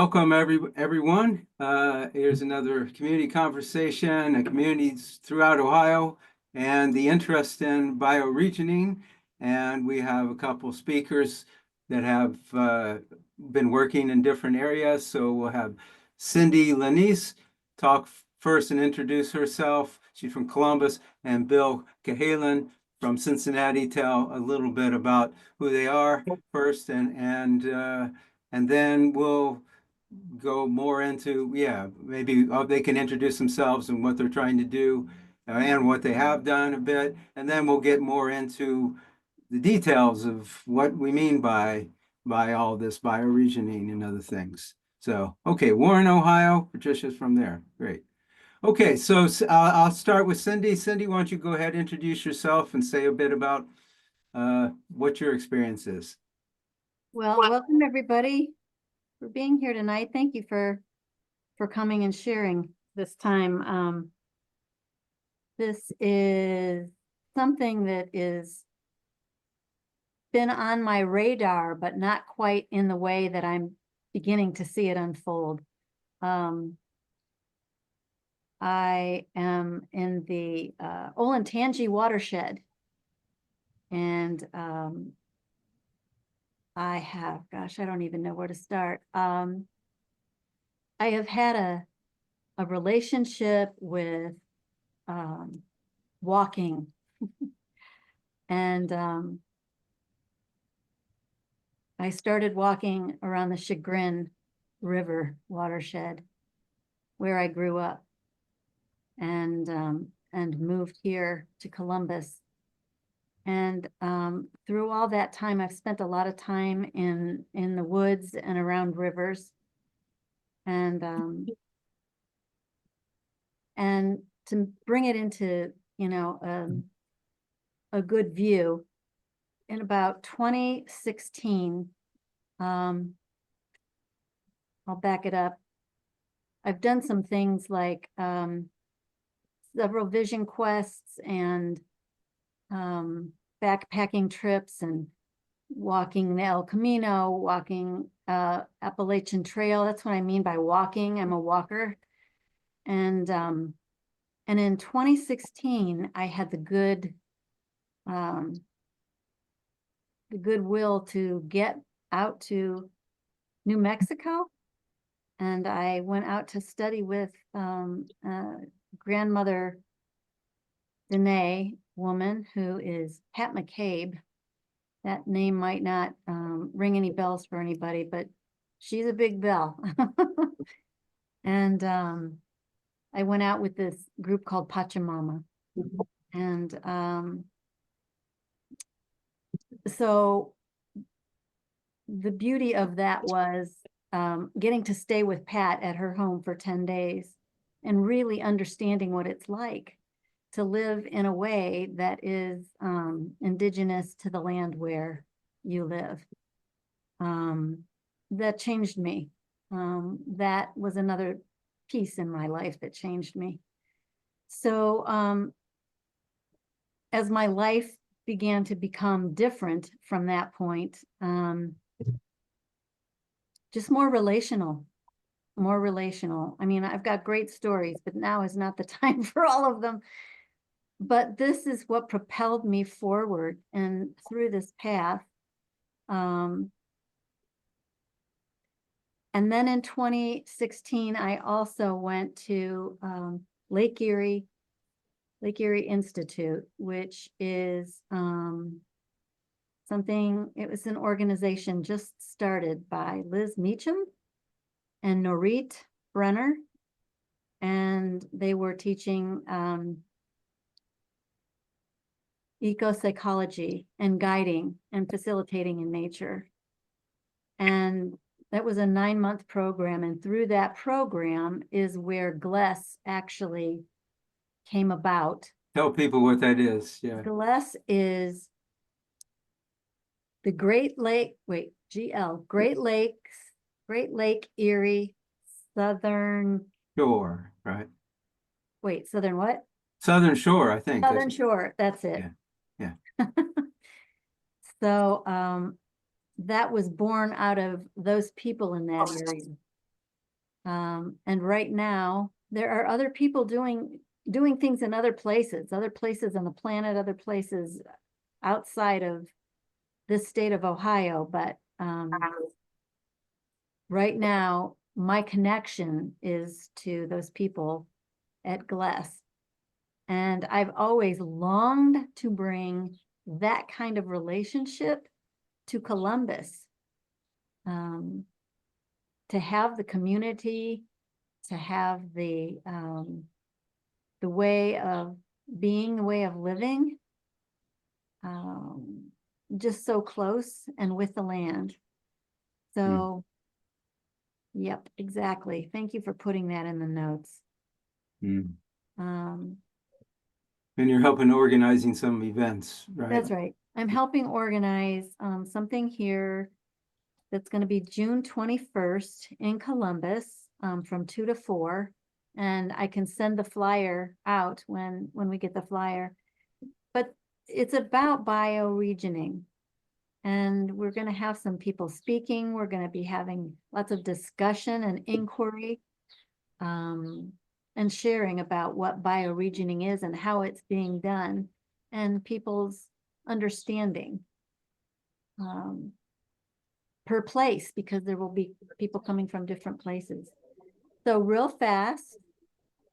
Welcome everyone. Here's another community conversation, communities throughout Ohio, and the interest in bioregioning. And we have a couple speakers that have been working in different areas. So we'll have Cindy Lanese talk first and introduce herself. She's from Columbus, and Bill Cahalan from Cincinnati tell a little bit about who they are first, and then we'll go more into, maybe they can introduce themselves and what they're trying to do and what they have done a bit. And then we'll get more into the details of what we mean by all this bioregioning and other things. So, okay, Warren, Ohio, Patricia's from there. Great. Okay, so I'll start with Cindy. Cindy, why don't you go ahead, introduce yourself and say a bit about what your experience is. Well, welcome everybody for being here tonight. Thank you for coming and sharing this time. This is something that is been on my radar, but not quite in the way that I'm beginning to see it unfold. I am in the Olentangy watershed, and I have, gosh, I don't even know where to start. I have had a relationship with walking, and I started walking around the Chagrin River watershed where I grew up, and moved here to Columbus. And through all that time, I've spent a lot of time in the woods and around rivers, and to bring it into, a good view, in about 2016, I'll back it up. I've done some things like several vision quests and backpacking trips and walking the El Camino, walking Appalachian Trail. That's what I mean by walking. I'm a walker. And in 2016, I had the goodwill to get out to New Mexico, and I went out to study with grandmother Danae woman who is Pat McCabe. That name might not ring any bells for anybody, but she's a big bell. And I went out with this group called Pachamama. And so the beauty of that was getting to stay with Pat at her home for 10 days and really understanding what it's like to live in a way that is indigenous to the land where you live. That changed me. That was another piece in my life that changed me. So as my life began to become different from that point, just more relational. I mean, I've got great stories, but now is not the time for all of them. But this is what propelled me forward and through this path. And then in 2016, I also went to Lake Erie Institute, which is it was an organization just started by Liz Meacham and Norit Brenner. And they were teaching eco-psychology and guiding and facilitating in nature. And that was a 9-month program. And through that program is where GLES actually came about. Tell people what that is. Yeah. GLES is the Great Lake Erie Southern Shore, right? Wait, Southern what? Southern Shore, I think. Southern Shore, that's it. Yeah. So that was born out of those people in that area. And right now, there are other people doing things in other places on the planet, other places outside of this state of Ohio. But right now, my connection is to those people at Glass. And I've always longed to bring that kind of relationship to Columbus. To have the community, to have the way of being, the way of living, just so close and with the land. So, yep, exactly. Thank you for putting that in the notes. And you're helping organizing some events, right? That's right. I'm helping organize something here that's going to be June 21st in Columbus from 2 to 4. And I can send the flyer out when we get the flyer. But it's about bioregioning. And we're going to have some people speaking. We're going to be having lots of discussion and inquiry and sharing about what bioregioning is and how it's being done and people's understanding per place, because there will be people coming from different places. So real fast,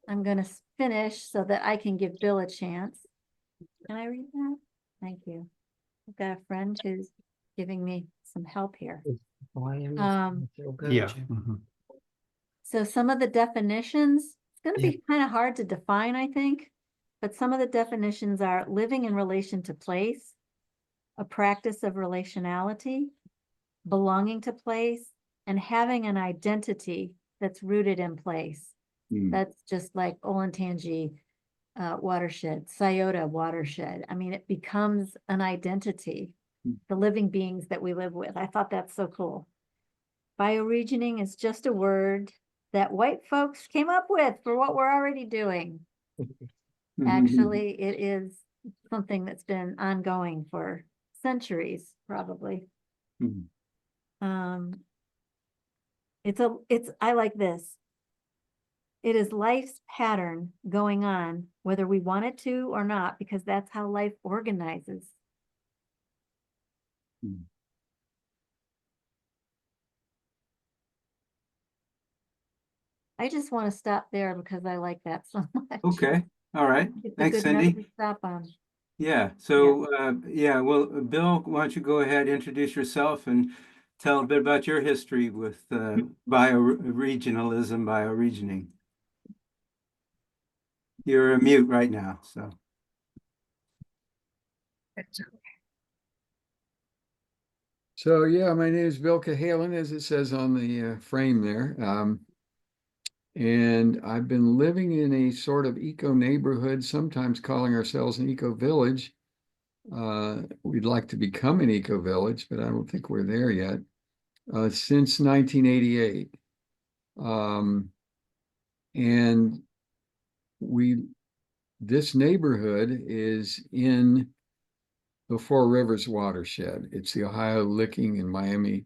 I'm going to finish so that I can give Bill a chance. Can I read that? Thank you. I've got a friend who's giving me some help here. Yeah. So some of the definitions, it's going to be kind of hard to define, I think, but some of the definitions are living in relation to place, a practice of relationality, belonging to place, and having an identity that's rooted in place. That's just like Olentangy watershed, Scioto watershed. I mean, it becomes an identity, the living beings that we live with. I thought that's so cool. Bioregioning is just a word that white folks came up with for what we're already doing. Actually, it is something that's been ongoing for centuries, probably. I like this. It is life's pattern going on, whether we want it to or not, because that's how life organizes. I just want to stop there because I like that so much. Okay. All right. It's Thanks, a good note Cindy. to stop on. Yeah. So, well, Bill, why don't you go ahead, introduce yourself and tell a bit about your history with bioregionalism, bioregioning. You're a mute right now, so. So yeah, my name is Bill Cahalan, as it says on the frame there. And I've been living in a sort of eco neighborhood, sometimes calling ourselves an eco village. We'd like to become an eco village, but I don't think we're there yet, since 1988. And this neighborhood is in the Four Rivers watershed. It's the Ohio, Licking, and Miami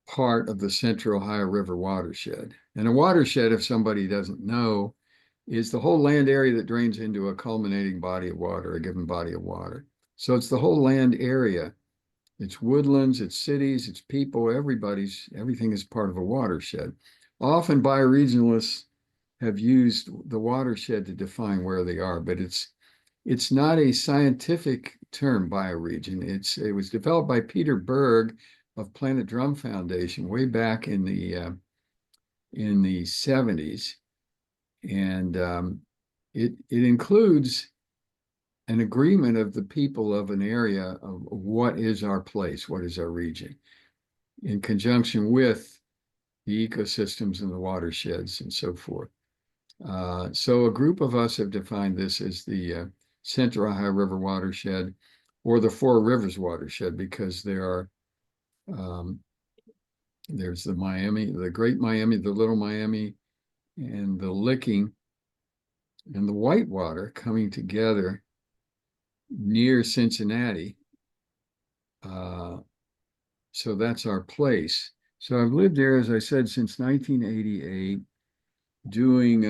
part of the Central Ohio River watershed. And a watershed, if somebody doesn't know, is the whole land area that drains into a culminating body of water, a given body of water. So it's the whole land area. It's woodlands, it's cities, it's people, everything is part of a watershed. Often bioregionalists have used the watershed to define where they are, but it's not a scientific term, bioregion. It was developed by Peter Berg of Planet Drum Foundation way back in the 70s. And it includes an agreement of the people of an area of what is our place, what is our region, in conjunction with the ecosystems and the watersheds and so forth. So a group of us have defined this as the Central Ohio River watershed, or the Four Rivers watershed, because there's the Miami, the Great Miami, the Little Miami, and the Licking, and the Whitewater coming together near Cincinnati. So that's our place. So I've lived here, as I said, since 1988, doing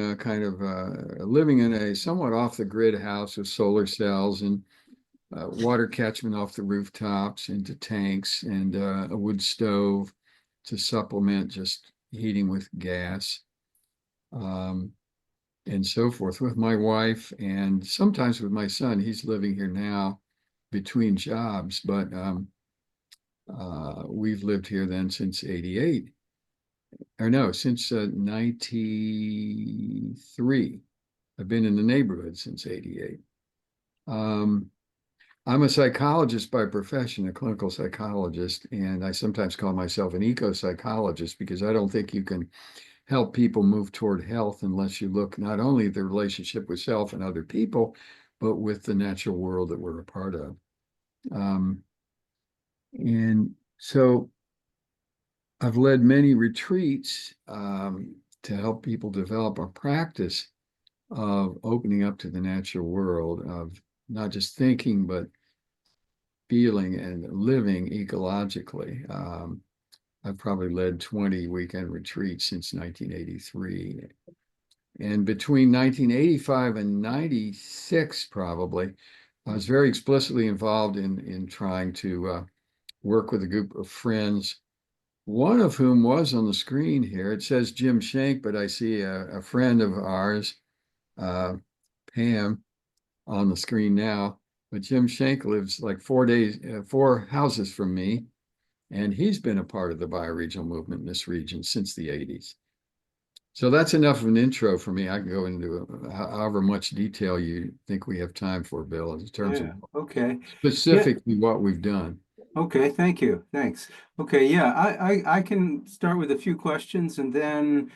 living in a somewhat off the grid house with solar cells and water catchment off the rooftops into tanks and a wood stove to supplement just heating with gas, and so forth, with my wife and sometimes with my son. He's living here now between jobs, but we've lived here then since 88. Or no, since 93. I've been in the neighborhood since 88. I'm a psychologist by profession, a clinical psychologist, and I sometimes call myself an eco-psychologist because I don't think you can help people move toward health unless you look not only at the relationship with self and other people, but with the natural world that we're a part of. And so I've led many retreats to help people develop a practice of opening up to the natural world, of not just thinking, but feeling and living ecologically. I've probably led 20 weekend retreats since 1983. And between 1985 and 96, probably, I was very explicitly involved in trying to work with a group of friends, one of whom was on the screen here. It says Jim Shank, but I see a friend of ours, Pam, on the screen now. But Jim Shank lives like 4 houses from me, and he's been a part of the bioregional movement in this region since the 80s. So that's enough of an intro for me. I can go into however much detail you think we have time for, Bill, in terms of Okay. specifically what we've done. Okay, thank you. Thanks. Okay, yeah, I can start with a few questions, and then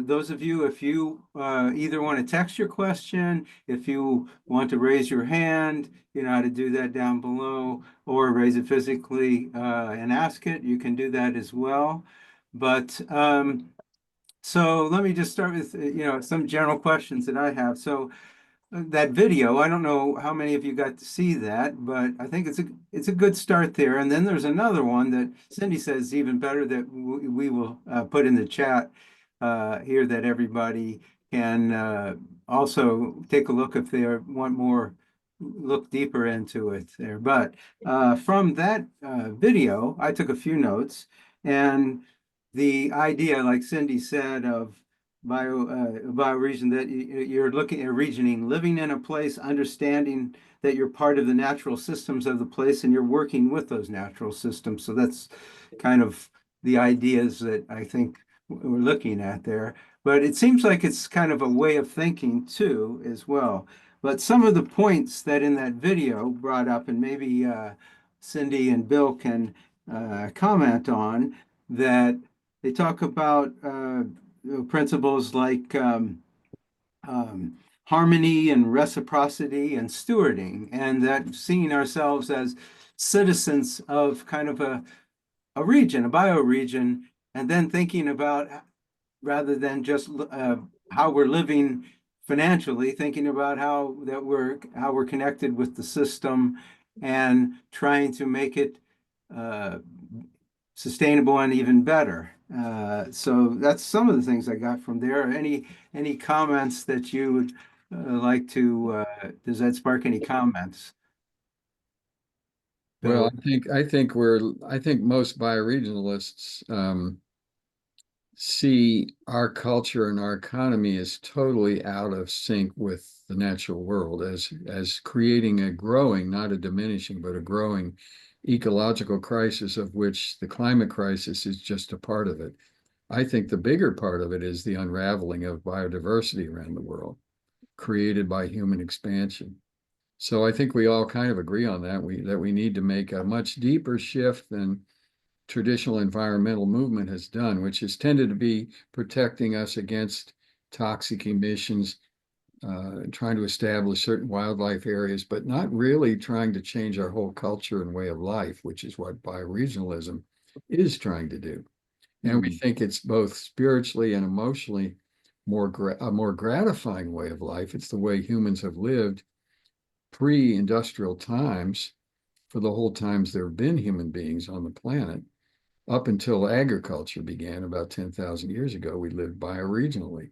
those of you, if you either want to text your question, if you want to raise your hand, you know how to do that down below, or raise it physically and ask it, you can do that as well. But so let me just start with some general questions that I have. So that video, I don't know how many of you got to see that, but I think it's a good start there. And then there's another one that Cindy says is even better that we will put in the chat here, that everybody can also take a look if they want more, look deeper into it there. But from that video, I took a few notes, and the idea, like Cindy said, of bioregion, that you're looking at regioning, living in a place, understanding that you're part of the natural systems of the place and you're working with those natural systems. So that's kind of the ideas that I think we're looking at there. But it seems like it's kind of a way of thinking too, as well. But some of the points that in that video brought up, and maybe Cindy and Bill can comment on, that they talk about principles like harmony and reciprocity and stewarding, and that seeing ourselves as citizens of kind of a region, a bioregion, and then thinking about, rather than just how we're living financially, thinking about how we're connected with the system and trying to make it sustainable and even better. So that's some of the things I got from there. Any comments that you would like to? Does that spark any comments? Well, Bill? I think most bioregionalists see our culture and our economy as totally out of sync with the natural world, as creating a growing, not a diminishing, but a growing ecological crisis, of which the climate crisis is just a part of it. I think the bigger part of it is the unraveling of biodiversity around the world, created by human expansion. So I think we all kind of agree on that, we need to make a much deeper shift than traditional environmental movement has done, which has tended to be protecting us against toxic emissions, trying to establish certain wildlife areas, but not really trying to change our whole culture and way of life, which is what bioregionalism is trying to do. And we think it's both spiritually and emotionally a more gratifying way of life. It's the way humans have lived pre-industrial times, for the whole times there have been human beings on the planet. up until agriculture began about 10,000 years ago, we lived bioregionally.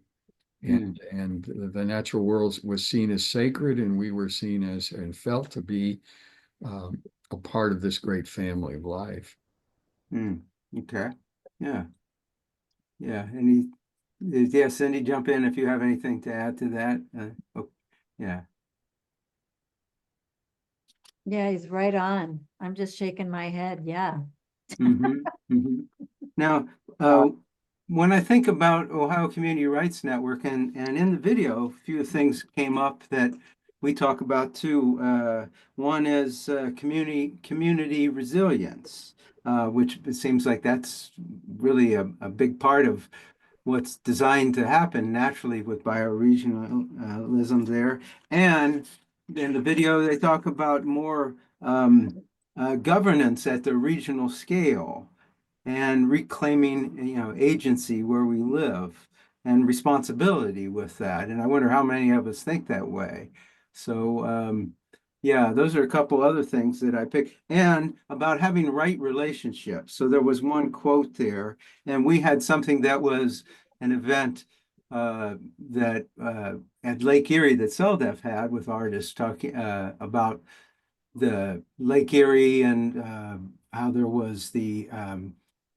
And the natural world was seen as sacred, and we were seen as and felt to be a part of this great family of life. Okay. Yeah. Yeah. Yeah, Cindy, jump in if you have anything to add to that. Yeah. Yeah, he's right on. I'm just shaking my head. Yeah. Mhm, mhm. Now, when I think about Ohio Community Rights Network, and in the video, a few things came up that we talk about too. One is community resilience, which it seems like that's really a big part of what's designed to happen naturally with bioregionalism there. And in the video, they talk about more governance at the regional scale and reclaiming, agency where we live and responsibility with that. And I wonder how many of us think that way. So, yeah, those are a couple other things that I picked, and about having right relationships. So there was one quote there, and we had something that was an event that at Lake Erie that CELDEF had with artists talking about the Lake Erie and how there was the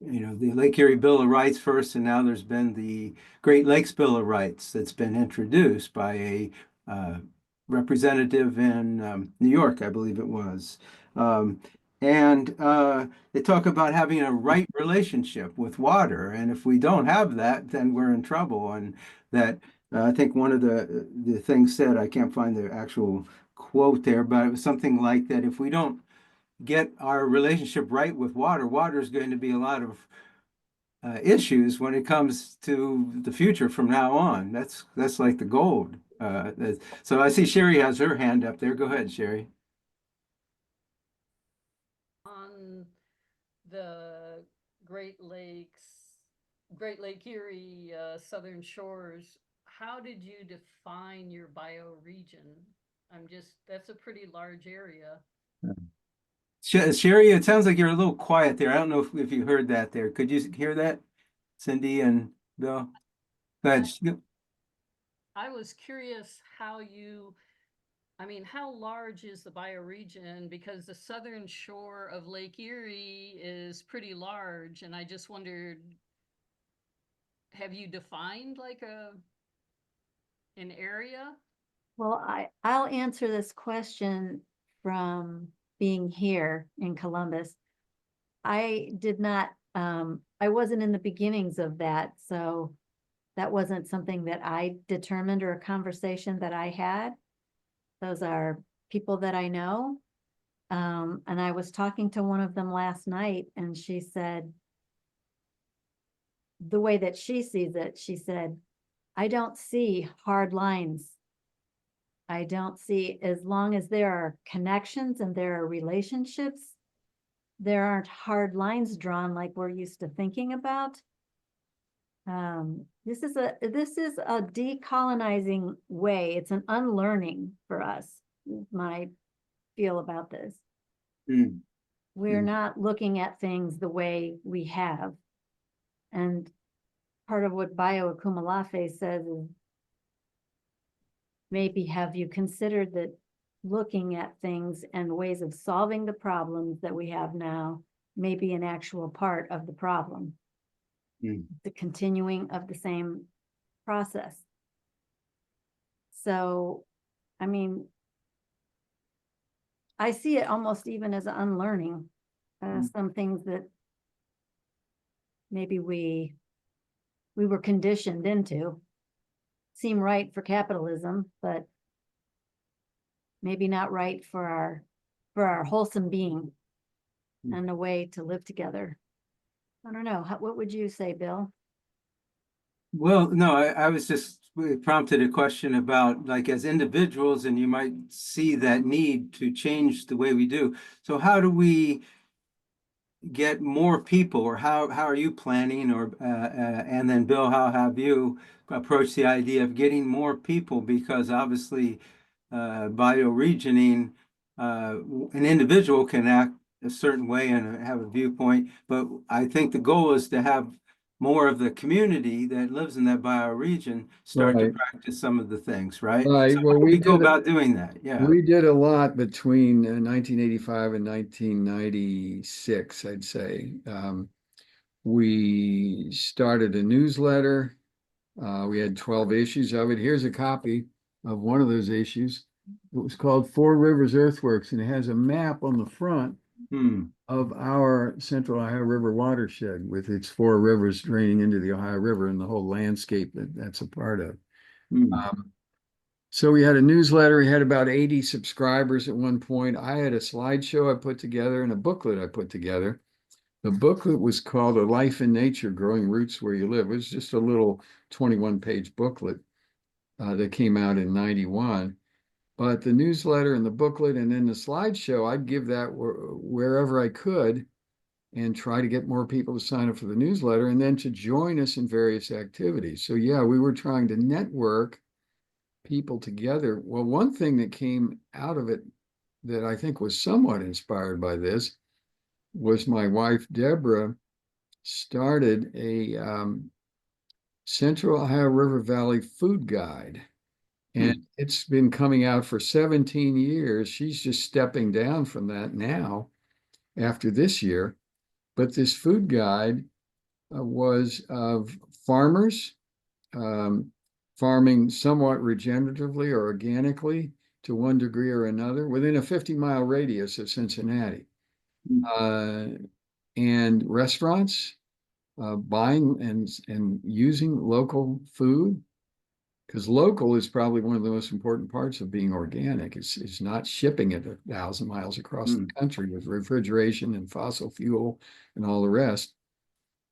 Lake Erie Bill of Rights first, and now there's been the Great Lakes Bill of Rights that's been introduced by a representative in New York, I believe it was. And they talk about having a right relationship with water, and if we don't have that, then we're in trouble. And that I think one of the things said, I can't find the actual quote there, but it was something like that. If we don't get our relationship right with water, water is going to be a lot of issues when it comes to the future from now on. That's like the gold. So I see Sherry has her hand up there. Go ahead, Sherry. On the Great Lake Erie southern shores, how did you define your bioregion? That's a pretty large area. Sherry, it sounds like you're a little quiet there. I don't know if you heard that there. Could you hear that, Cindy and Bill? Go ahead. I was curious how large is the bioregion? Because the southern shore of Lake Erie is pretty large, and I just wondered, have you defined like an area? Well, I'll answer this question from being here in Columbus. I did not, I wasn't in the beginnings of that, so that wasn't something that I determined or a conversation that I had. Those are people that I know. And I was talking to one of them last night, and she said, the way that she sees it, she said, I don't see hard lines. I don't see, as long as there are connections and there are relationships, there aren't hard lines drawn like we're used to thinking about. This is a decolonizing way. It's an unlearning for us, my feel about this. We're not looking at things the way we have. And part of what bioaccumulate says is, maybe have you considered that looking at things and ways of solving the problems that we have now may be an actual part of the problem, the continuing of the same process. So, I mean, I see it almost even as unlearning some things that maybe we were conditioned into, seem right for capitalism, but maybe not right for our wholesome being and a way to live together. I don't know. What would you say, Bill? Well, no, I was just prompted a question about, like, as individuals, and you might see that need to change the way we do. So how do we get more people, or how are you planning, or and then Bill, how have you approached the idea of getting more people? Because obviously bioregioning, an individual can act a certain way and have a viewpoint, but I think the goal is to have more of the community that lives in that bioregion start to Right. practice some of the things, right? Right. So Well, how do we go about doing that? Yeah. we did a lot between 1985 and 1996, I'd say. We started a newsletter. We had 12 issues of it. Here's a copy of one of those issues. It was called Four Rivers Earthworks, and it has a map on the front Hmm. of our Central Ohio River watershed with its four rivers draining into the Ohio River and the whole landscape that that's a part of. Hmm. So we had a newsletter. We had about 80 subscribers at one point. I had a slideshow I put together and a booklet I put together. The booklet was called A Life in Nature, Growing Roots Where You Live. It was just a little 21-page booklet that came out in 91. But the newsletter and the booklet and then the slideshow, I'd give that wherever I could and try to get more people to sign up for the newsletter and then to join us in various activities. So yeah, we were trying to network people together. Well, one thing that came out of it that I think was somewhat inspired by this was my wife, Deborah, started a Central Ohio River Valley food guide. And it's been coming out for 17 years. She's just stepping down from that now after this year. But this food guide was of farmers farming somewhat regeneratively or organically to one degree or another within a 50-mile radius of Cincinnati. And restaurants buying and using local food, because local is probably one of the most important parts of being organic. It's not shipping it 1,000 miles across the country with refrigeration and fossil fuel and all the rest.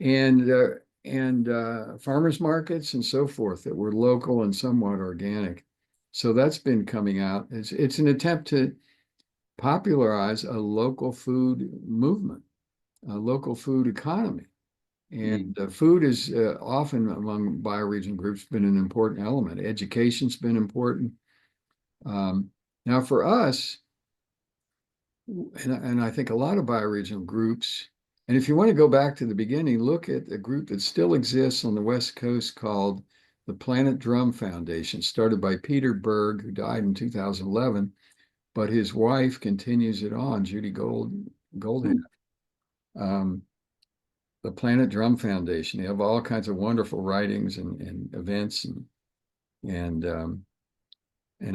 And farmers markets and so forth that were local and somewhat organic. So that's been coming out. It's an attempt to popularize a local food movement, a local food economy. And food is often among bioregion groups been an important element. Education's been important. Now for us, and I think a lot of bioregional groups, and if you want to go back to the beginning, look at a group that still exists on the West Coast called the Planet Drum Foundation, started by Peter Berg, who died in 2011, but his wife continues it on, Judy Goldhead. The Planet Drum Foundation. They have all kinds of wonderful writings and events and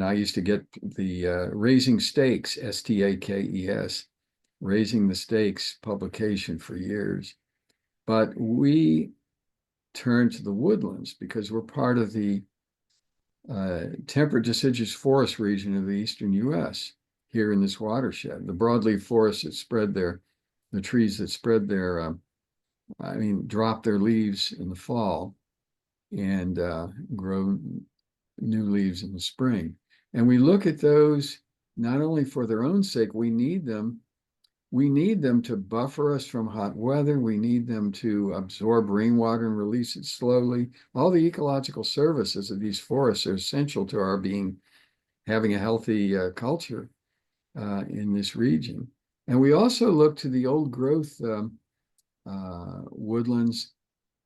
I used to get the Raising Stakes, Stakes, Raising the Stakes publication for years. But we turned to the woodlands because we're part of the temperate deciduous forest region of the eastern U.S. here in this watershed. The broadleaf forests that spread their, the trees that spread their, drop their leaves in the fall and grow new leaves in the spring. And we look at those not only for their own sake, we need them to buffer us from hot weather. We need them to absorb rainwater and release it slowly. All the ecological services of these forests are essential to our having a healthy culture in this region. And we also look to the old growth woodlands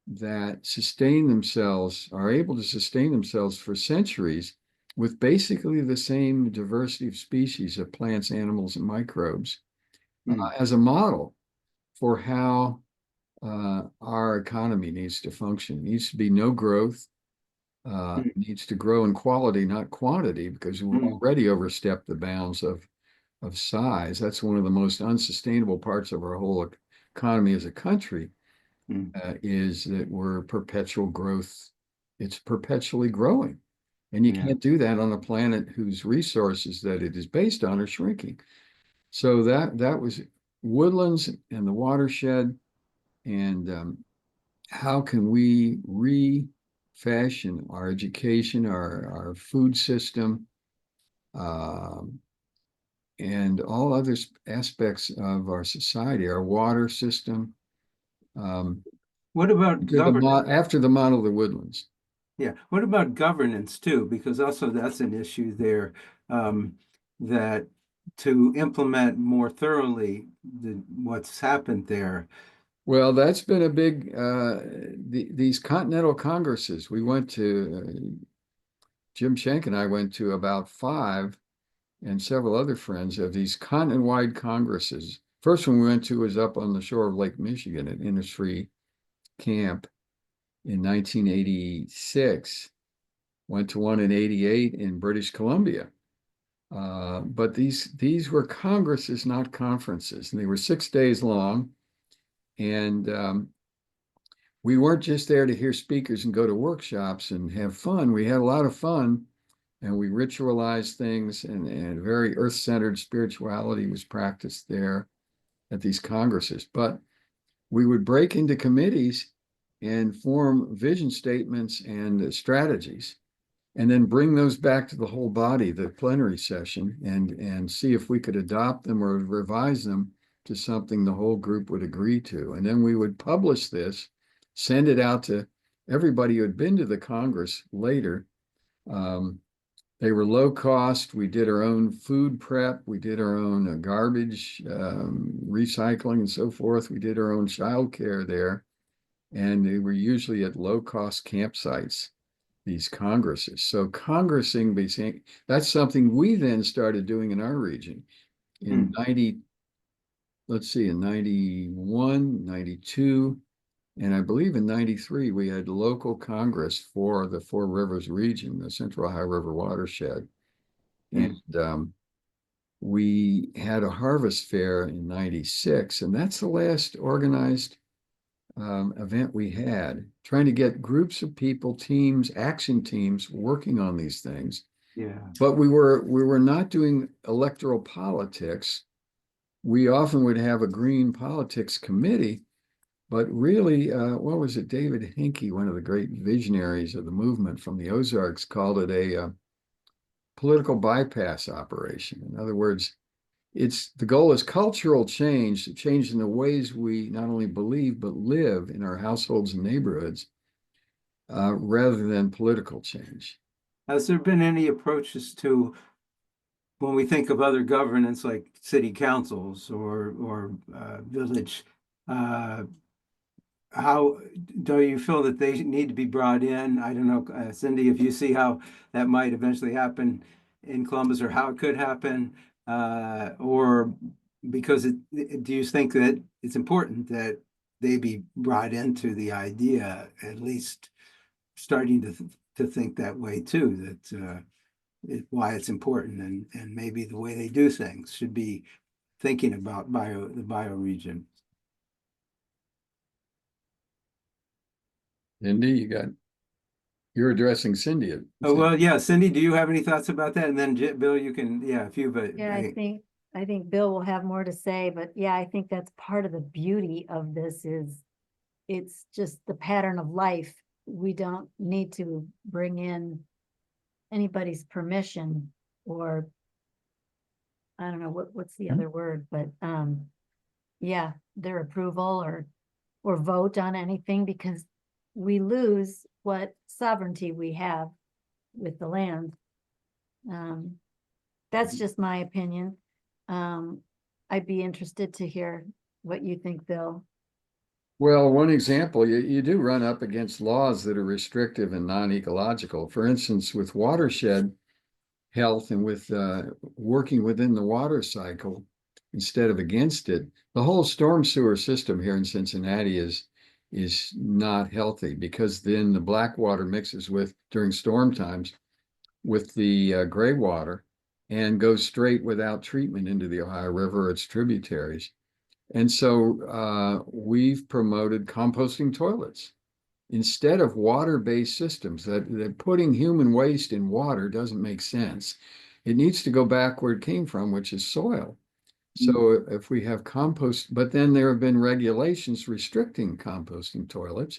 that sustain themselves, are able to sustain themselves for centuries with basically the same diversity of species of plants, animals, and microbes as a model for how our economy needs to function. It needs to be no growth. It needs to grow in quality, not quantity, because we've already overstepped the bounds of size. That's one of the most unsustainable parts of our whole economy as a country. Is that we're perpetual growth. It's perpetually growing. And you can't do that on a planet whose resources that it is based on are shrinking. So that was woodlands and the watershed. And how can we refashion our education, our food system, and all other aspects of our society, our water system, what about governance? after the model of the woodlands? Yeah. What about governance too? Because also that's an issue there that to implement more thoroughly what's happened there? Well, that's been a big, these continental congresses. We went to, Jim Schenk and I went to about 5, and several other friends, of these continent-wide congresses. First one we went to was up on the shore of Lake Michigan at Innisfree Camp in 1986. Went to one in 88 in British Columbia. But these were congresses, not conferences, and they were 6 days long. And we weren't just there to hear speakers and go to workshops and have fun. We had a lot of fun, and we ritualized things, and very earth-centered spirituality was practiced there at these congresses. But we would break into committees and form vision statements and strategies, and then bring those back to the whole body, the plenary session, and see if we could adopt them or revise them to something the whole group would agree to. And then we would publish this, send it out to everybody who had been to the Congress later. They were low cost. We did our own food prep. We did our own garbage recycling and so forth. We did our own childcare there. And they were usually at low cost campsites, these congresses. So congressing, that's something we then started doing in our region. In 91, 92, and I believe in 93, we had local Congress for the Four Rivers region, the Central Ohio River watershed. And we had a harvest fair in 96, and that's the last organized event we had, trying to get groups of people, teams, action teams working on these things. Yeah. But we were not doing electoral politics. We often would have a green politics committee, but really, what was it? David Hinkey, one of the great visionaries of the movement from the Ozarks, called it a political bypass operation. In other words, the goal is cultural change in the ways we not only believe, but live in our households and neighborhoods, rather than political change. Has there been any approaches to, when we think of other governance like city councils or village, how do you feel that they need to be brought in? I don't know, Cindy, if you see how that might eventually happen in Columbus, or how it could happen, or because do you think that it's important that they be brought into the idea, at least starting to think that way too, that why it's important, and maybe the way they do things should be thinking about the bioregion. Cindy, you're addressing Cindy. Oh, well, yeah, Cindy, do you have any thoughts about that? And then Bill, you can, yeah, if you, but Yeah, I think Bill will have more to say, but yeah, I think that's part of the beauty of this is it's just the pattern of life. We don't need to bring in anybody's permission, or I don't know what's the other word, but yeah, their approval or vote on anything, because we lose what sovereignty we have with the land. That's just my opinion. I'd be interested to hear what you think, Bill. Well, one example, you do run up against laws that are restrictive and non-ecological. For instance, with watershed health and with working within the water cycle instead of against it, the whole storm sewer system here in Cincinnati is not healthy, because then the black water mixes during storm times with the gray water and goes straight without treatment into the Ohio River or its tributaries. And so we've promoted composting toilets instead of water-based systems. That putting human waste in water doesn't make sense. It needs to go back where it came from, which is soil. So if we have compost, but then there have been regulations restricting composting toilets,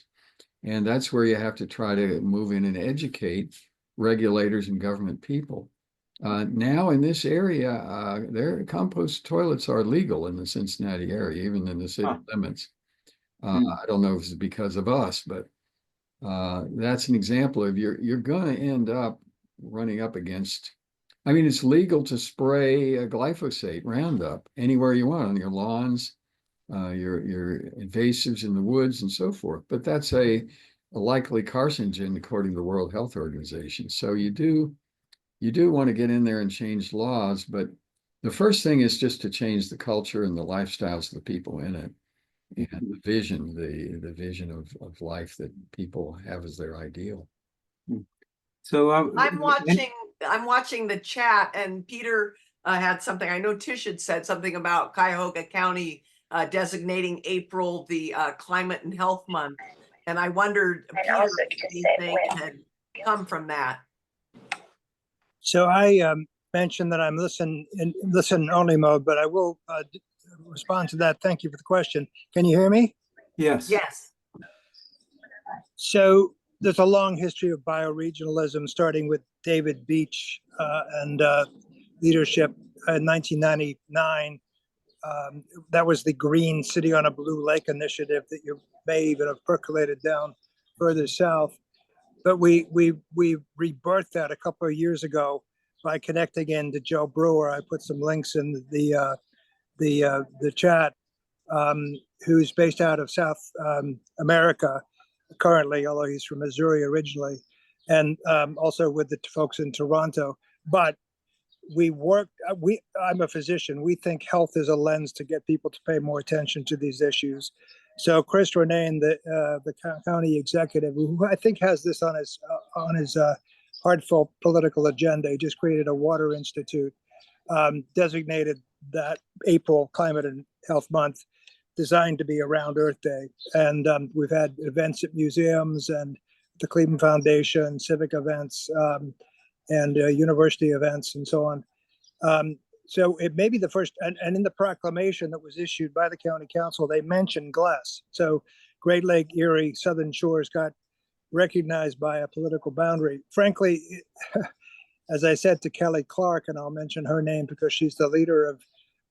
and that's where you have to try to move in and educate regulators and government people. Now in this area, their compost toilets are legal in the Cincinnati area, even in the city limits. I don't know if it's because of us, but that's an example of you're going to end up running up against I mean, it's legal to spray a glyphosate Roundup anywhere you want on your lawns, your invasives in the woods and so forth. But that's a likely carcinogen according to the World Health Organization. So you do want to get in there and change laws, but the first thing is just to change the culture and the lifestyles of the people in it, and the vision, the vision of life that people have as their ideal. So I'm watching the chat, and Peter had something. I know Tish had said something about Cuyahoga County designating April the Climate and Health Month. And I wondered, Peter, if anything had come from that. So I mentioned that I'm listen only mode, but I will respond to that. Thank you for the question. Can you hear me? yes. Yes. So there's a long history of bioregionalism, starting with David Beach and leadership in 1999. That was the Green City on a Blue Lake initiative that you may even have percolated down further south. But we rebirthed that a couple of years ago by connecting in to Joe Brewer. I put some links in the chat, who's based out of South America currently, although he's from Missouri originally, and also with the folks in Toronto. But I'm a physician. We think health is a lens to get people to pay more attention to these issues. So Chris Renane, the county executive, who I think has this on his heartfelt political agenda, he just created a water institute, designated that April Climate and Health Month, designed to be around Earth Day. And we've had events at museums and the Cleveland Foundation, civic events, and university events and so on. So it may be the first, and in the proclamation that was issued by the county council, they mentioned glass. So Great Lake Erie Southern Shores got recognized by a political boundary. Frankly, as I said to Kelly Clark, and I'll mention her name because she's the leader of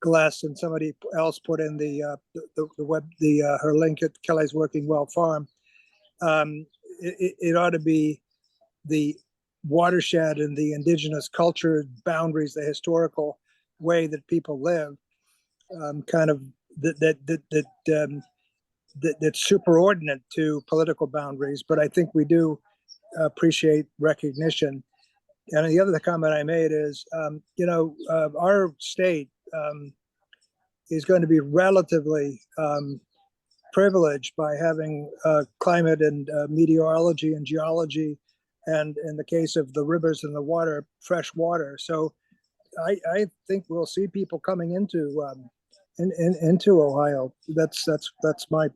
GLES, and somebody else put in her link at Kelly's Working Well Farm. It ought to be the watershed and the indigenous culture boundaries, the historical way that people live, kind of that's superordinate to political boundaries. But I think we do appreciate recognition. And the other comment I made is, our state is going to be relatively privileged by having climate and meteorology and geology, and in the case of the rivers and the water, fresh water. So I think we'll see people coming into Ohio. That's my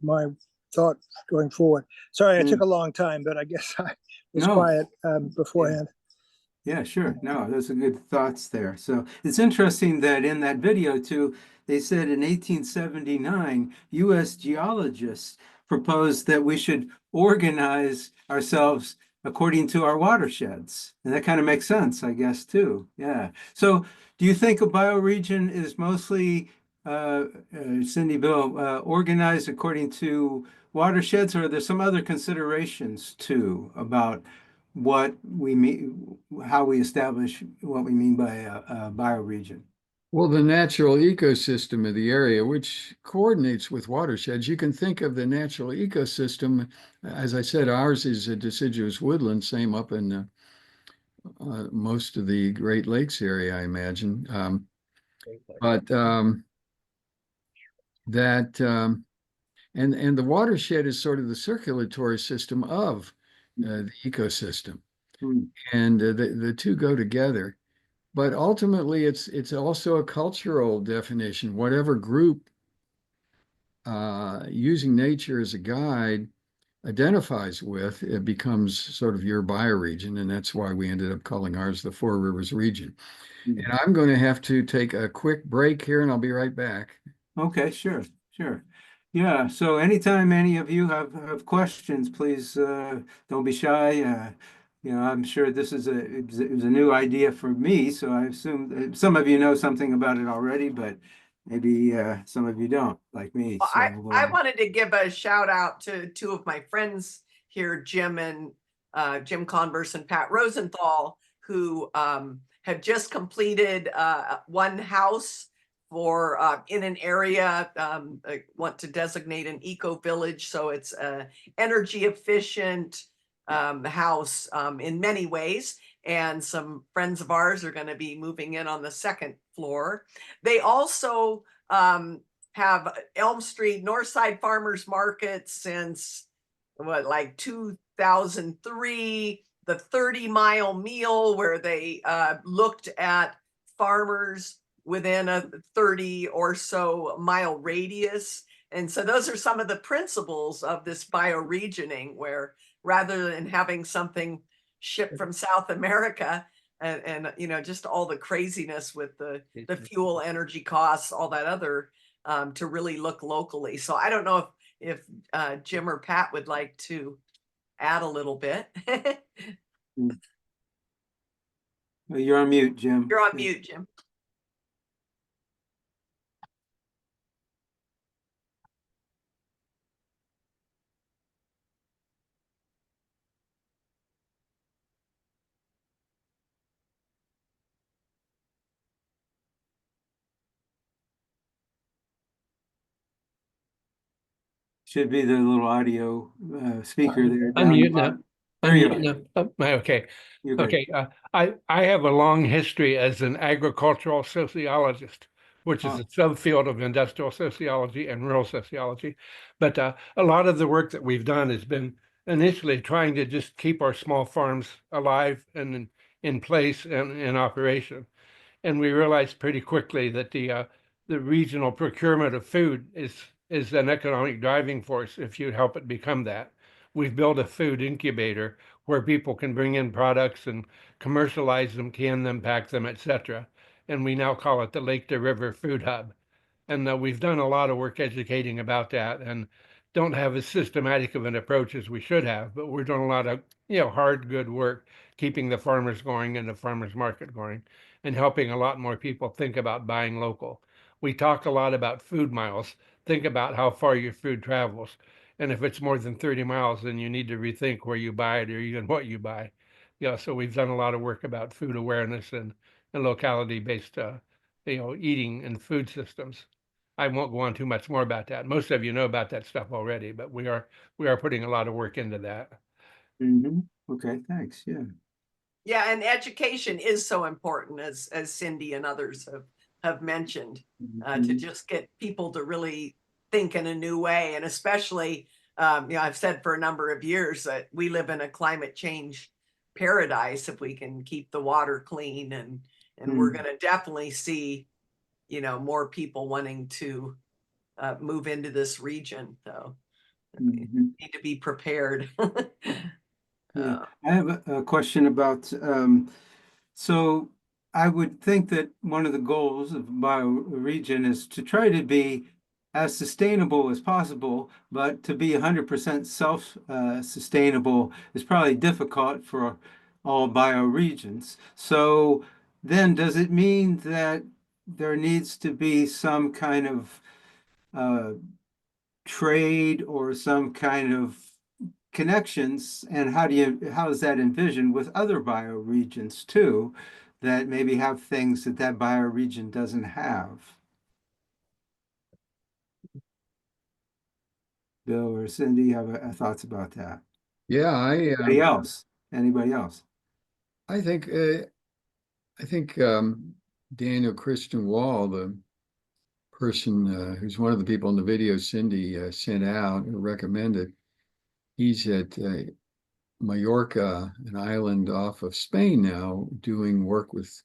thought going forward. Sorry, I took a long time, but I guess I was quiet beforehand. Yeah, sure. No, those are good thoughts there. So it's interesting that in that video too, they said in 1879, U.S. geologists proposed that we should organize ourselves according to our watersheds. And that kind of makes sense, I guess, too. Yeah. So do you think a bioregion is mostly, Cindy, Bill, organized according to watersheds, or are there some other considerations too about what we mean, how we establish what we mean by a bioregion? Well, the natural ecosystem of the area, which coordinates with watersheds, you can think of the natural ecosystem. As I said, ours is a deciduous woodland, same up in most of the Great Lakes area, I imagine. And the watershed is sort of the circulatory system of the ecosystem, and the two go together. But ultimately, it's also a cultural definition. Whatever group using nature as a guide identifies with, it becomes sort of your bioregion, and that's why we ended up calling ours the Four Rivers region. And I'm going to have to take a quick break here, and I'll be right back. Okay, sure. Yeah, so anytime any of you have questions, please don't be shy. I'm sure this is it was a new idea for me, so I assume some of you know something about it already, but maybe some of you don't, like me. Well, So, I wanted to give a shout out to two of my friends here, Jim Converse and Pat Rosenthal, who have just completed one house for in an area, want to designate an eco village. So it's a energy efficient house in many ways. And some friends of ours are going to be moving in on the second floor. They also have Elm Street Northside Farmers Market since what, like 2003, the 30-mile meal, where they looked at farmers within a 30 or so mile radius. And so those are some of the principles of this bioregioning, where rather than having something shipped from South America and you know, just all the craziness with the fuel, energy costs, all that other, to really look locally. So I don't know if Jim or Pat would like to add a little bit. Well, you're on mute, Jim. You're on mute, Jim. Should be the little audio speaker there. I'm down the muting up. bottom. There I'm you muting are. up. Oh, okay. You're good. Okay. I have a long history as an agricultural sociologist, which is Oh. a subfield of industrial sociology and rural sociology. But a lot of the work that we've done has been initially trying to just keep our small farms alive and in place and in operation. And we realized pretty quickly that the regional procurement of food is an economic driving force if you help it become that. We've built a food incubator where people can bring in products and commercialize them, can them, pack them, etc. And we now call it the Lake to River Food Hub. And we've done a lot of work educating about that, and don't have as systematic of an approach as we should have, but we're doing a lot of hard, good work keeping the farmers going and the farmers market going, and helping a lot more people think about buying local. We talk a lot about food miles. Think about how far your food travels. And if it's more than 30 miles, then you need to rethink where you buy it or even what you buy. So we've done a lot of work about food awareness and locality-based, eating and food systems. I won't go on too much more about that. Most of you know about that stuff already, but we are putting a lot of work into that. Mhm. Okay, thanks. Yeah. Yeah, and education is so important, as Cindy and others have mentioned, to Mhm. just get people to really think in a new way. And especially, I've said for a number of years that we live in a climate change paradise if we can keep the water clean, and we're going to definitely see, more people wanting to move into this region. So we Mhm. need to be prepared. Yeah, I have a question about, so I would think that one of the goals of bioregion is to try to be as sustainable as possible, but to be 100% self-sustainable is probably difficult for all bioregions. So then does it mean that there needs to be some kind of trade or some kind of connections, and how is that envisioned with other bioregions too, that maybe have things that bioregion doesn't have? Bill or Cindy have thoughts about that? Yeah, Anybody else? Anybody else? I think Daniel Christian Wall, the person who's one of the people in the video Cindy sent out or recommended, he's at Mallorca, an island off of Spain now, doing work with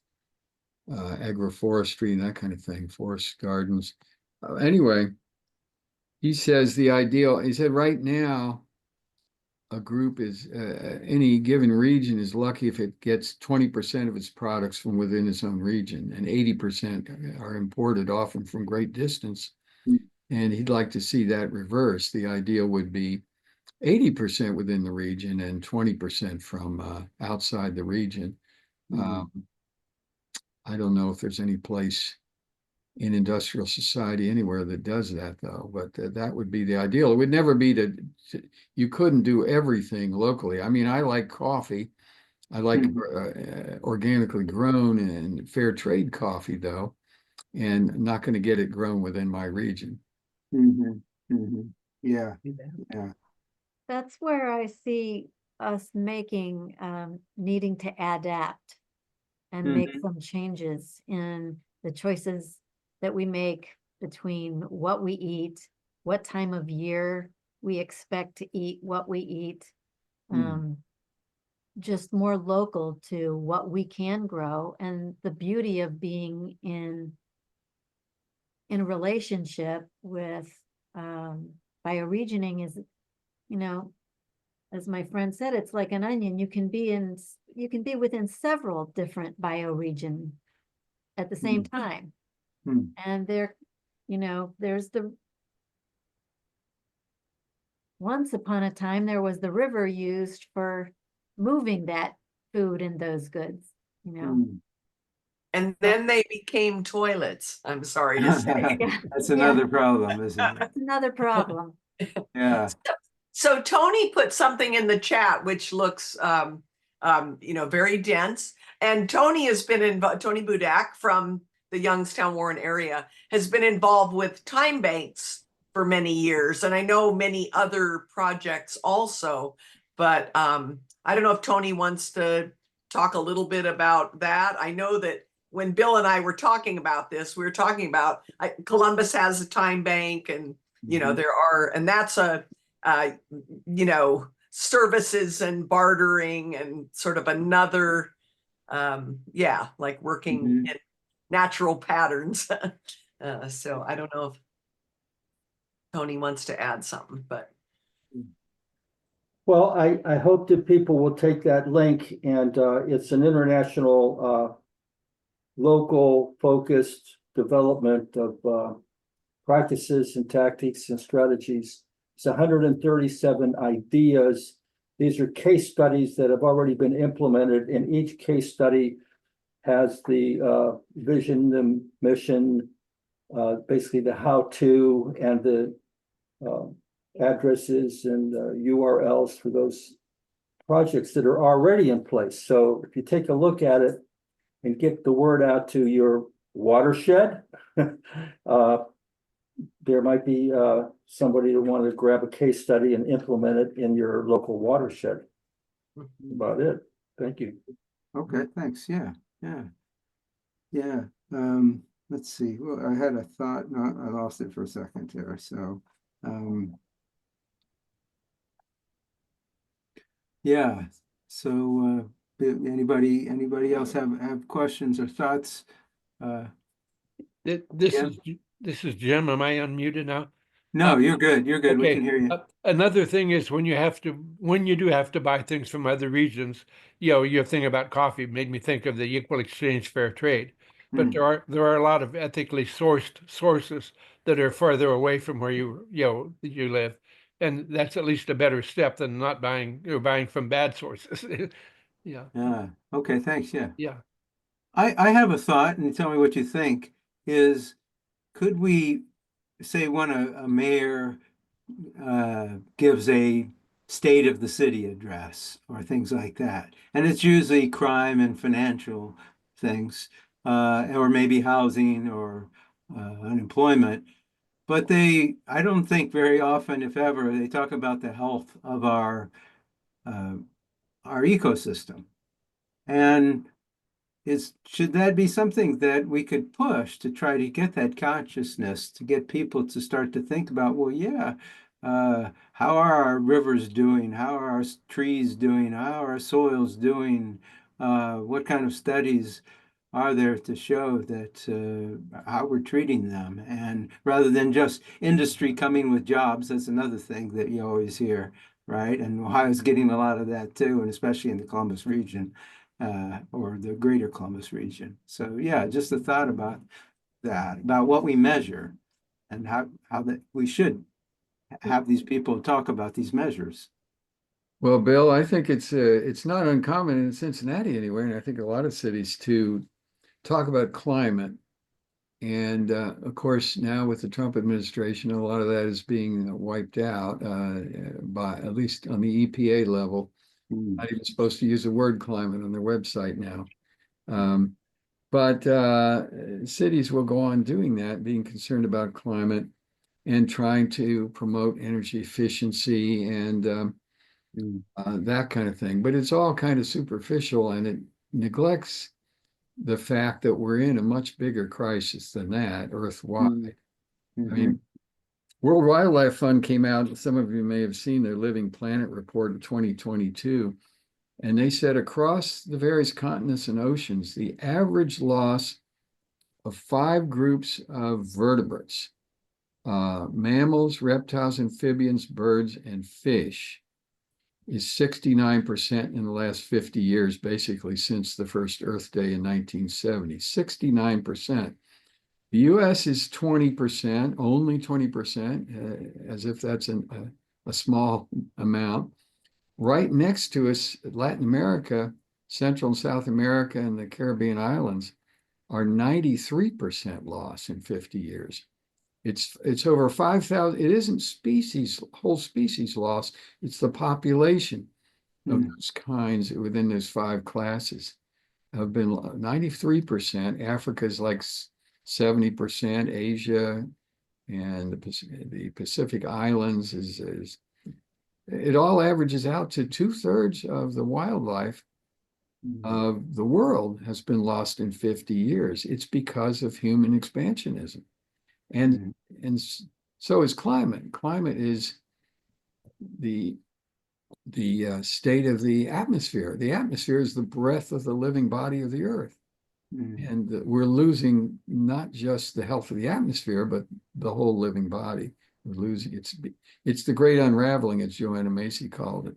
agroforestry and that kind of thing, forest gardens. Anyway, he says he said right now, a group is, any given region is lucky if it gets 20% of its products from within its own region, and 80% are imported, often from great distance. And he'd like to see that reversed. The ideal would be 80% within the region and 20% from outside the region. I don't know if there's any place in industrial society anywhere that does that, though, but that would be the ideal. It would never be you couldn't do everything locally. I mean, I like coffee, I like Mhm. organically grown and fair trade coffee though, and not going to get it grown within my region. Mhm. Mhm. Yeah, yeah. That's where I see us making, needing to adapt and make Mhm. some changes in the choices that we make between what we eat, what time of year we expect to eat what we eat. Mm. Just more local to what we can grow, and the beauty of being in a relationship with bioregioning is, you know, as my friend said, it's like an onion. You can be within several different bioregion at the same Mm. time. Mm. And there, there's once upon a time there was the river used for moving that food and those goods, you know. Mm. And But then they became toilets, I'm sorry to say. yeah, That's yeah, another problem, isn't it? another problem. Yeah. So Tony put something in the chat which looks very dense. And Tony has been involved, Tony Budak from the Youngstown Warren area has been involved with time banks for many years. And I know many other projects also, but I don't know if Tony wants to talk a little bit about that. I know that when Bill and I were talking about this, we were talking about Columbus has a time bank, and Mhm. there are, and that's a uh, services and bartering and sort of another, like working Mhm. in natural patterns. So I don't know if Tony wants to add something, but. Well, I hope that people will take that link, and it's an international, local focused development of practices and tactics and strategies. It's 137 ideas. These are case studies that have already been implemented, and each case study has the vision, the mission, basically the how-to, and the addresses and URLs for those projects that are already in place. So if you take a look at it and get the word out to your watershed, there might be somebody who wanted to grab a case study and implement it in your local watershed. About it. Thank you. Okay, thanks. Yeah, yeah, yeah. Let's see. Well, I had a thought. No, I lost it for a second there. So, yeah. So, anybody else have questions or thoughts? Uh, This yeah. is Jim. Am I unmuted now? No, you're good. You're good. We can Okay. hear you. Another thing is when you do have to buy things from other regions, your thing about coffee made me think of the equal exchange fair trade. But Mm. there are a lot of ethically sourced sources that are further away from where you live. And that's at least a better step than not buying from bad sources. Yeah. Yeah. Okay, thanks. Yeah. Yeah. I have a thought, and tell me what you think, is could we say when a mayor gives a state of the city address or things like that, and it's usually crime and financial things, or maybe housing or unemployment, but I don't think very often, if ever, they talk about the health of uh, our ecosystem. And should that be something that we could push to try to get that consciousness, to get people to start to think about, well, yeah, how are our rivers doing? How are our trees doing? How are our soils doing? What kind of studies are there to show that how we're treating them? And rather than just industry coming with jobs, that's another thing that you always hear, right? And Ohio's getting a lot of that too, and especially in the Columbus region or the greater Columbus region. So yeah, just a thought about that, about what we measure and how that we should have these people talk about these measures. Well, Bill, I think it's not uncommon in Cincinnati anyway, and I think a lot of cities to talk about climate. And of course, now with the Trump administration, a lot of that is being wiped out by at least on the EPA level. Not even supposed to use the word climate on their website now. But cities will go on doing that, being concerned about climate and trying to promote energy efficiency and that kind of thing. But it's all kind of superficial, and it neglects the fact that we're in a much bigger crisis than that, Earth-wide. I mean, World Wildlife Fund came out, some of you may have seen their Living Planet report in 2022, and they said across the various continents and oceans, the average loss of 5 groups of vertebrates, mammals, reptiles, amphibians, birds, and fish, is 69% in the last 50 years, basically since the first Earth Day in 1970. 69%. The US is 20%, only 20%, as if that's a small amount. Right next to us, Latin America, Central and South America, and the Caribbean islands are 93% loss in 50 years. It's over 5,000. It isn't whole species loss. It's the population of those kinds within those 5 classes have been 93%. Africa is like 70%. Asia and the Pacific Islands is it all averages out to 2/3 of the wildlife of the world has been lost in 50 years. It's because of human expansionism. And so is climate. Climate is the state of the atmosphere. The atmosphere is the breath of the living body of the earth. And we're losing not just the health of the atmosphere, but the whole living body. We're losing it's the great unraveling, as Joanna Macy called it.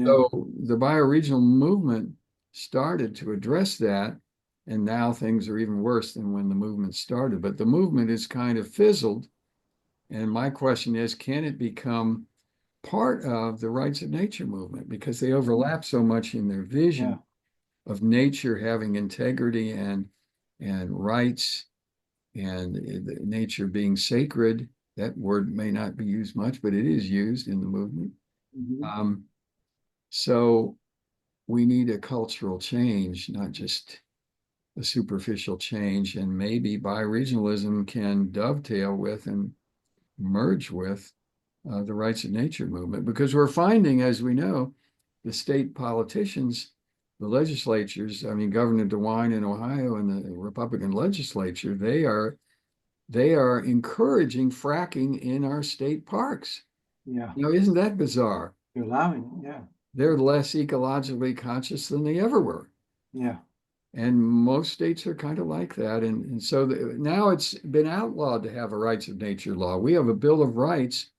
So the bioregional movement started to address that. And now things are even worse than when the movement started. But the movement is kind of fizzled. And my question is, can it become part of the rights of nature movement? Because they overlap so much in their vision of nature having integrity and rights, and nature being sacred. That word may not be used much, but it is used in the movement. So we need a cultural change, not just a superficial change, and maybe bioregionalism can dovetail with and merge with the rights of nature movement, because we're finding, as we know, the state politicians, the legislatures, I mean, Governor DeWine in Ohio and the Republican legislature, they are encouraging fracking in our state parks. Now, isn't that bizarre? You're allowing it, They're less ecologically conscious than they ever were. And most states are kind of like that. And so now it's been outlawed to have a rights of nature law. We have a Bill of Rights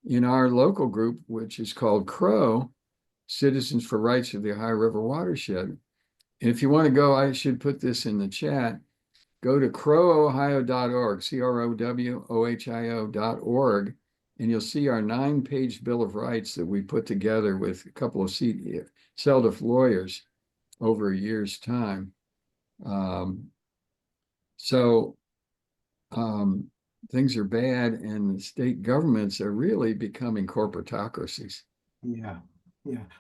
in our local group, which is called CROW, Citizens for Rights of the Ohio River Watershed. And if you want to go, I should put this in the chat, go to crowohio.org, CROWOHIO.org, and you'll see our 9-page Bill of Rights that we put together with a couple of CELDF lawyers over a year's time. Things are bad, and the state governments are really becoming corporatocracies.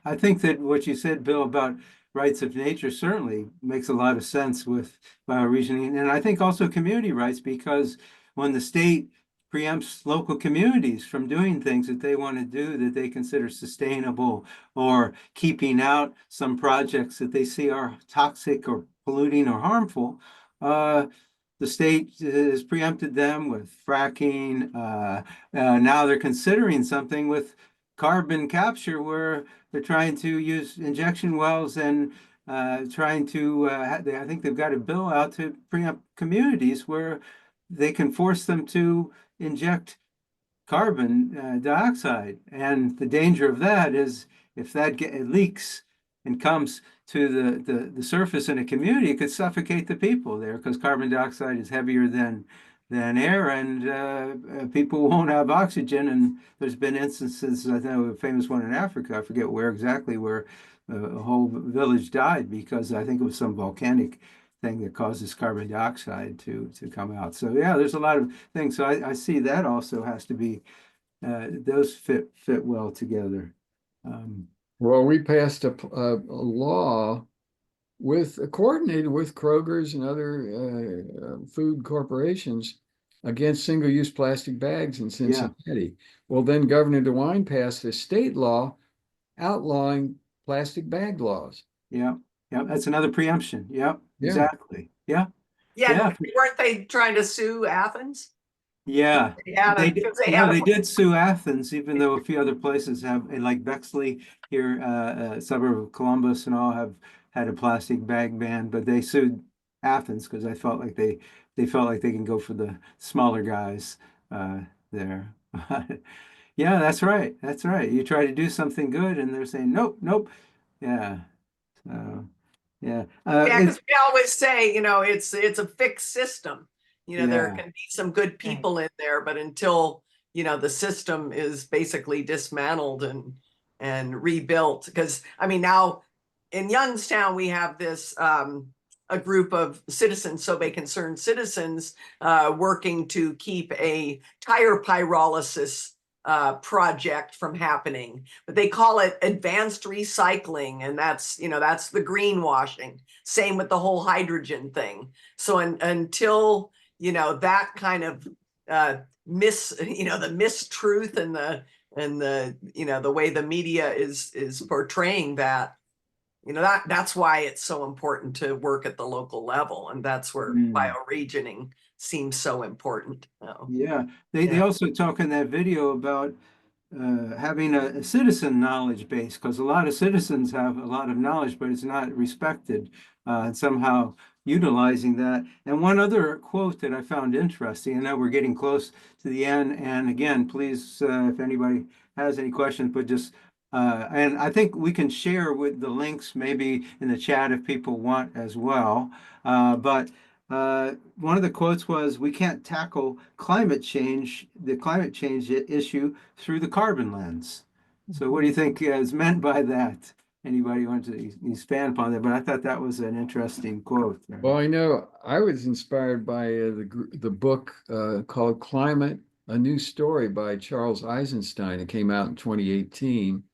I think that what you said, Bill, about rights of nature certainly makes a lot of sense with bioregioning, and I think also community rights, because when the state preempts local communities from doing things that they want to do that they consider sustainable, or keeping out some projects that they see are toxic or polluting or harmful, the state has preempted them with fracking. Now they're considering something with carbon capture where they're trying to use injection wells and trying to, I think they've got a bill out to preempt communities where they can force them to inject carbon dioxide. And the danger of that is if that leaks and comes to the surface in a community, it could suffocate the people there, because carbon dioxide is heavier than air, and people won't have oxygen. And there's been instances, I know a famous one in Africa, I forget where exactly, where a whole village died because I think it was some volcanic thing that causes carbon dioxide to come out. So yeah, there's a lot of things. So I see that also has to be, those fit well together. Well, we passed a law coordinated with Kroger's and other food corporations against single-use plastic bags in Cincinnati. Well, then Governor DeWine passed a state law outlawing plastic bag laws. Yeah, yeah, that's another preemption. Yep, Yeah. exactly. Yeah, Yeah, yeah, weren't they trying to sue Athens? yeah. Because they Yeah, had they a, did sue Athens, even though a few other places have, like Bexley here, suburb of Columbus and all have had a plastic bag ban, but they sued Athens because I felt like they felt like they can go for the smaller guys there. Yeah, that's right. That's right. You try to do something good and they're saying, nope, nope. Yeah. So, yeah. yeah, because we always say, it's a fixed system. There Yeah. can be some good people in there, but until, the system is basically dismantled and rebuilt. Because I mean, now in Youngstown, we have this a group of citizens, Sobe Concerned Citizens, working to keep a tire pyrolysis project from happening, but they call it advanced recycling, and that's the greenwashing. Same with the whole hydrogen thing. So until that kind of the mistruth and the way the media is portraying that, that's why it's so important to work at the local level, and that's where bioregioning seems so important. Yeah, they also talk in that video about having a citizen knowledge base, because a lot of citizens have a lot of knowledge, but it's not respected, and somehow utilizing that. And one other quote that I found interesting, I know we're getting close to the end, and again, please, if anybody has any questions, but just and I think we can share with the links maybe in the chat if people want as well. But one of the quotes was, "We can't tackle the climate change issue through the carbon lens." So what do you think is meant by that? Anybody want to expand upon that? But I thought that was an interesting quote. Well, I know I was inspired by the book called Climate, A New Story by Charles Eisenstein. It came out in 2018.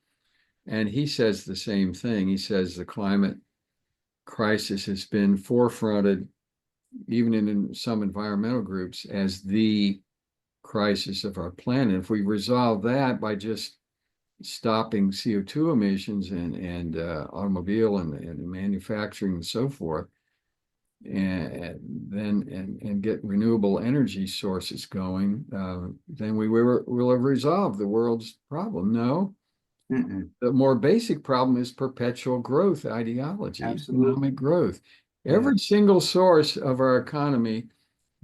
And he says the same thing. He says the climate crisis has been forefronted, even in some environmental groups, as the crisis of our planet. If we resolve that by just stopping CO2 emissions and automobile and manufacturing and so forth, and then get renewable energy sources going, then we will have resolved the world's problem. No, the more basic problem is perpetual growth ideology, Absolutely. economic growth. Yeah. Every single source of our economy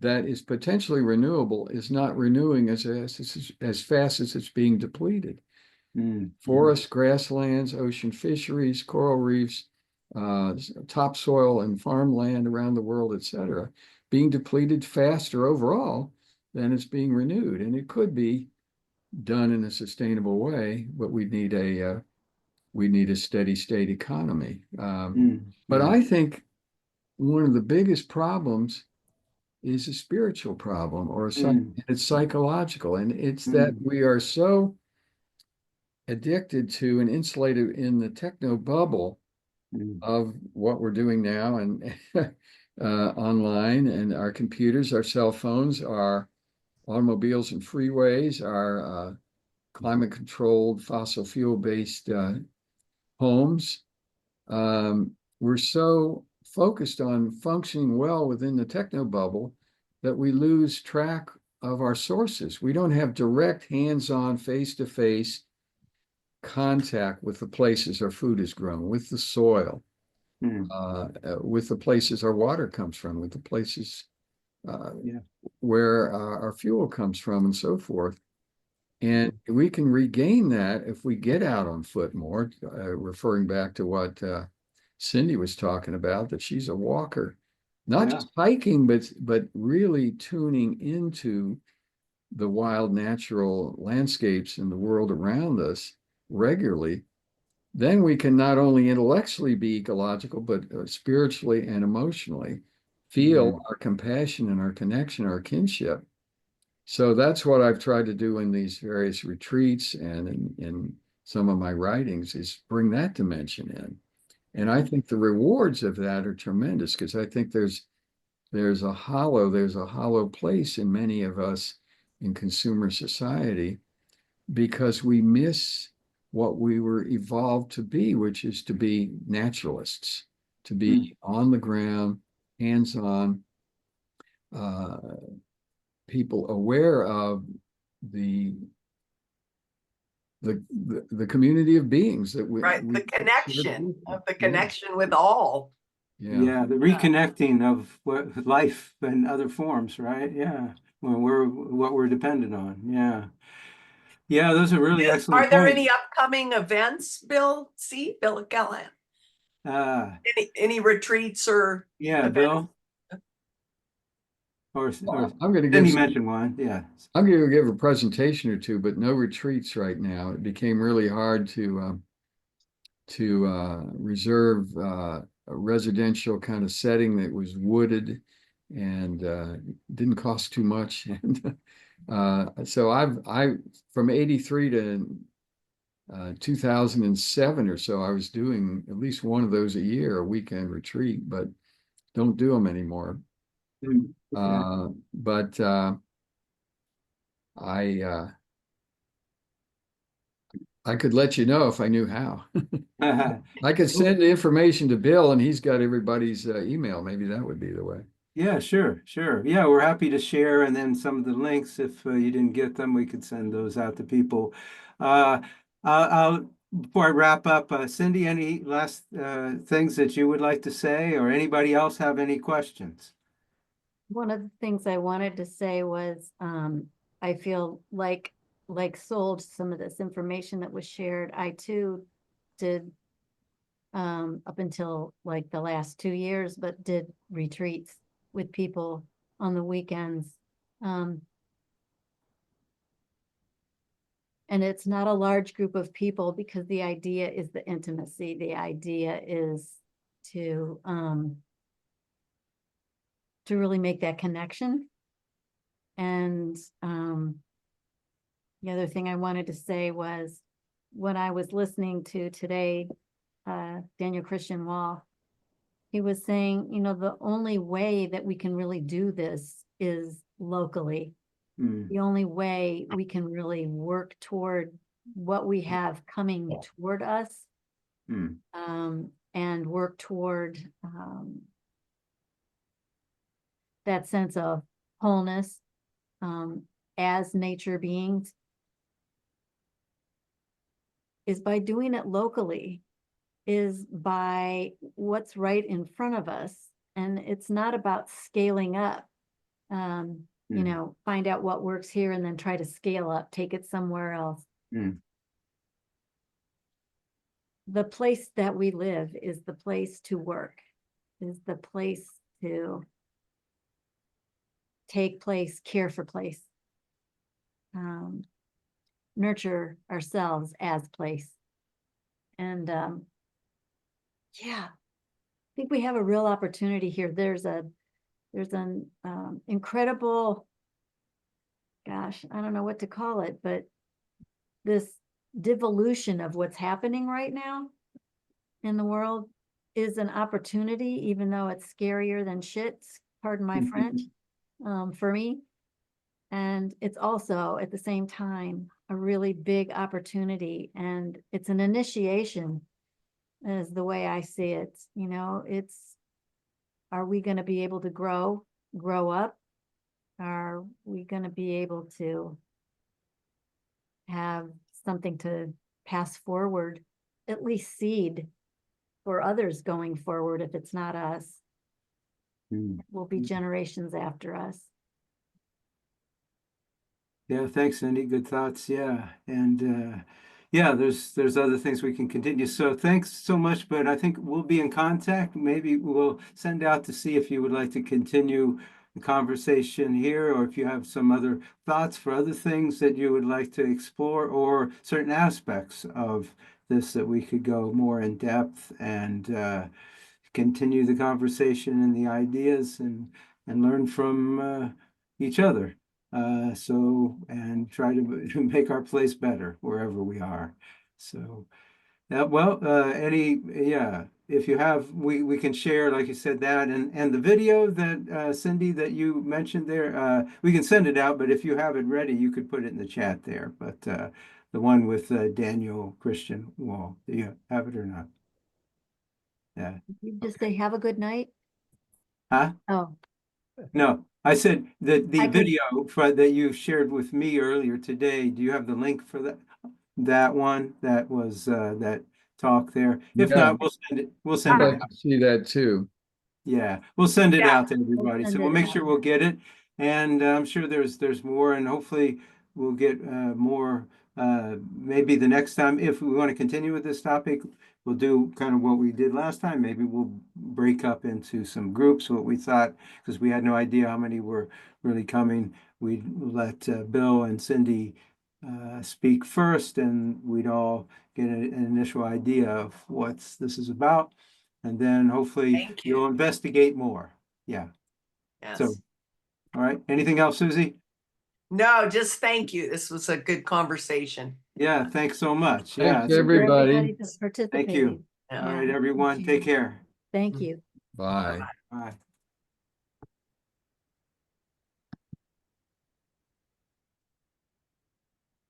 that is potentially renewable is not renewing as fast as it's being depleted. Forests, grasslands, ocean fisheries, coral reefs, topsoil and farmland around the world, etc., being depleted faster overall than it's being renewed. And it could be done in a sustainable way, but we need a steady state economy. But I think one of the biggest problems is a spiritual problem, or it's psychological, and it's that we are so addicted to and insulated in the techno bubble of what we're doing now and online, and our computers, our cell phones, our automobiles and freeways, our climate controlled fossil fuel based homes. We're so focused on functioning well within the techno bubble that we lose track of our sources. We don't have direct hands-on face-to-face contact with the places our food is grown, with the soil, with the places our water comes from, with the places where our fuel comes from, and so forth. And we can regain that if we get out on foot more, referring back to what Cindy was talking about, that she's a walker, not just hiking, but really tuning into the wild natural landscapes in the world around us regularly. Then we can not only intellectually be ecological, but spiritually and emotionally feel our compassion and our connection, our kinship. So that's what I've tried to do in these various retreats and in some of my writings is bring that dimension in. And I think the rewards of that are tremendous, because I think there's a hollow place in many of us in consumer society, because we miss what we were evolved to be, which is to be naturalists, to be on the ground, hands-on, people aware of the community of beings that we Right, the connection with all. Yeah, the reconnecting of life and other forms, right? Yeah, when what we're dependent on. Yeah. Yeah, those are really excellent Are there points. any upcoming events, Bill Cahalan? Any retreats or Yeah, events? Bill? Or I'm going to then give you mentioned one, yeah. I'm going to give a presentation or two, but no retreats right now. It became really hard to reserve a residential kind of setting that was wooded and didn't cost too much. And so I from 83 to 2007 or so, I was doing at least one of those a year, a weekend retreat, but don't do them anymore. But I could let you know if I knew how. I could send the information to Bill, and he's got everybody's email. Maybe that would be the way. Yeah, sure. Yeah, we're happy to share, and then some of the links, if you didn't get them, we could send those out to people. Before I wrap up, Cindy, any last things that you would like to say, or anybody else have any questions? One of the things I wanted to say was, I feel like sold some of this information that was shared. I too did, up until like the last 2 years, but did retreats with people on the weekends. And it's not a large group of people, because the idea is the intimacy. The idea is to really make that connection. And the other thing I wanted to say was, when I was listening to today, Daniel Christian Wall, he was saying, the only way that we can really do this is locally. The only way we can really work toward what we have coming toward us, and work toward that sense of wholeness as nature beings, is by doing it locally, is by what's right in front of us. And it's not about scaling up, find out what works here and then try to scale up, take it somewhere else. The place that we live is the place to work, is the place to take place, care for place, nurture ourselves as place. And I think we have a real opportunity here. There's an incredible, gosh, I don't know what to call it, but this devolution of what's happening right now in the world is an opportunity, even though it's scarier than shit, pardon my French, for me. And it's also at the same time a really big opportunity, and it's an initiation, is the way I see it. Are we going to be able to grow up? Are we going to be able to have something to pass forward, at least seed for others going forward? If it's not us, it will be generations after us. Yeah, thanks, Cindy. Good thoughts. Yeah. And there's other things we can continue. So thanks so much, but I think we'll be in contact. Maybe we'll send out to see if you would like to continue the conversation here, or if you have some other thoughts for other things that you would like to explore, or certain aspects of this that we could go more in depth and continue the conversation and the ideas and learn from each other. And try to make our place better wherever we are. So, well, if you have, we can share, like you said, that and the video that Cindy that you mentioned there, we can send it out, but if you have it ready, you could put it in the chat there. But the one with Daniel Christian Wall, do you have it or not? Yeah. You just say, have a good night. Huh? Oh, No, I said the I can- video that you shared with me earlier today. Do you have the link for that one that was that talk there? If Yeah. not, we'll send it. We'll send I'd it like out. to see that too. Yeah, we'll send it Yeah. out to everybody. send So we'll it make out. sure we'll get it, and I'm sure there's more, and hopefully we'll get more. Maybe the next time, if we want to continue with this topic, we'll do kind of what we did last time. Maybe we'll break up into some groups. What we thought, because we had no idea how many were really coming. We'd let Bill and Cindy speak first, and we'd all get an initial idea of what this is about. And then hopefully Thank you. you'll investigate more. Yeah. Yes. So, all right. Anything else, Susie? No, just thank you. This was a good conversation. Yeah. Thanks so much. Yeah. Thanks, it's- for everybody. that's participating. Thank you. Yeah. All right, everyone. Take care. Thank you. Bye. Bye.